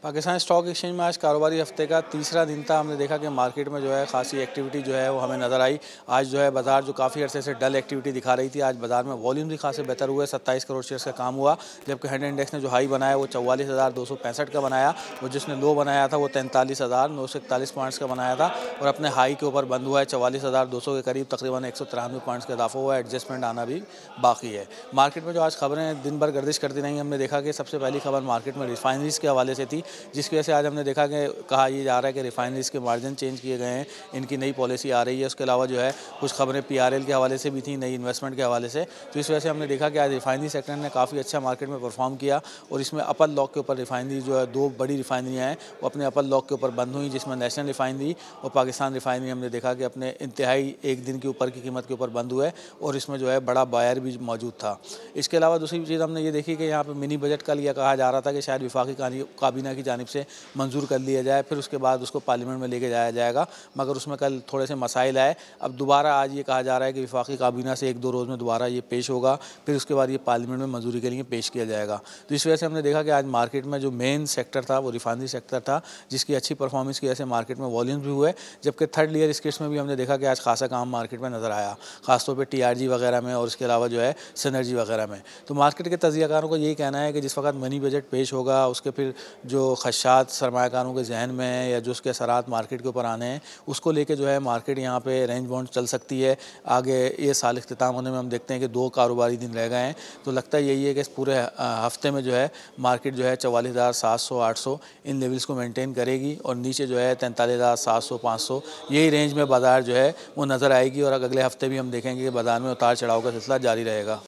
Pakistan stock exchange में आज कारोबारी हफ्ते का तीसरा दिन था। हमने देखा कि मार्केट में जो है खासी एक्टिविटी जो है वो हमें नज़र आई। आज जो है बाज़ार जो काफ़ी अरसे से डल एक्टिविटी दिखा रही थी, आज बाज़ार में वॉल्यूम भी खासे बेहतर हुए। 27 करोड़ शेयर्स का काम हुआ, जबकि हेड इंडेक्स ने जो हाई बनाया वो 44,265 का बनाया। वो जिसने लो बनाया था वो 43,941 पॉइंट्स का बनाया था और अपने हाई के ऊपर बंद हुआ है 44,200 के करीब। तकरीबन 193 पॉइंट्स का इजाफा हुआ है। एडजस्टमेंट आना भी बाकी है। मार्केट में जो आज खबरें दिन भर गर्दिश करती रही, हमने देखा कि सबसे पहली खबर मार्केट में रिफाइनरीज के हवाले से थी, जिसकी वजह से आज हमने देखा कि कहा यह जा रहा है कि रिफाइनरीज के मार्जिन चेंज किए गए हैं, इनकी नई पॉलिसी आ रही है। उसके अलावा जो है कुछ खबरें पीआरएल के हवाले से भी थी, नई इन्वेस्टमेंट के हवाले से। तो इस वजह से हमने देखा कि आज रिफाइनरी सेक्टर ने काफ़ी अच्छा मार्केट में परफॉर्म किया और इसमें अपर लॉक के ऊपर रिफाइनरी जो है, दो बड़ी रिफाइनरियाँ हैं वो अपने अपर लॉक के ऊपर बंद हुई, जिसमें नेशनल रिफाइनरी और पाकिस्तान रिफाइनरी हमने देखा कि अपने इंतहाई एक दिन के ऊपर की कीमत के ऊपर बंद हुए और इसमें जो है बड़ा बायर भी मौजूद था। इसके अलावा दूसरी चीज़ हमने ये देखी कि यहाँ पर मिनी बजट कल यह कहा जा रहा था कि शायद वफाकी काबीना की जानिब से मंजूर कर लिया जाए, फिर उसके बाद उसको पार्लियामेंट में लेके जाया जाएगा, मगर उसमें कल थोड़े से मसाइल आए। अब दोबारा आज ये कहा जा रहा है कि वफाकी काबीना से 1-2 रोज़ में दोबारा ये पेश होगा, फिर उसके बाद ये पार्लियामेंट में मंजूरी के लिए पेश किया जाएगा। तो इस वजह से हमने देखा कि आज मार्केट में जो मेन सेक्टर था वो रिफाइनरी सेक्टर था, जिसकी अच्छी परफॉर्मेंस की वजह से मार्केट में वॉल्यूम्स भी हुए। जबकि थर्ड लेयर स्किट्स में भी हमने देखा कि आज खासा काम मार्केट में नज़र आया, खासतौर पर टीआरजी वगैरह में और इसके अलावा जो है सिनर्जी वगैरह में। तो मार्केट के तजियाकारों को यही कहना है कि जिस वक्त मनी बजट पेश होगा, उसके फिर जो खदशात सरमायाकारों के जहन में है या जो उसके असरात मार्केट के ऊपर आने हैं, उसको लेके जो है मार्केट यहाँ पे रेंज बाउंड चल सकती है। आगे ये साल इख्तिताम होने में हम देखते हैं कि 2 कारोबारी दिन रह गए हैं, तो लगता यही है कि इस पूरे हफ्ते में जो है मार्केट जो है 44,700-800 इन लेवल्स को मेंटेन करेगी और नीचे जो है 43,700-500 यही रेंज में बाज़ार जो है वो नज़र आएगी। और अगले हफ्ते भी हम देखेंगे कि बाज़ार में उतार चढ़ाव का सिलसिला जारी रहेगा।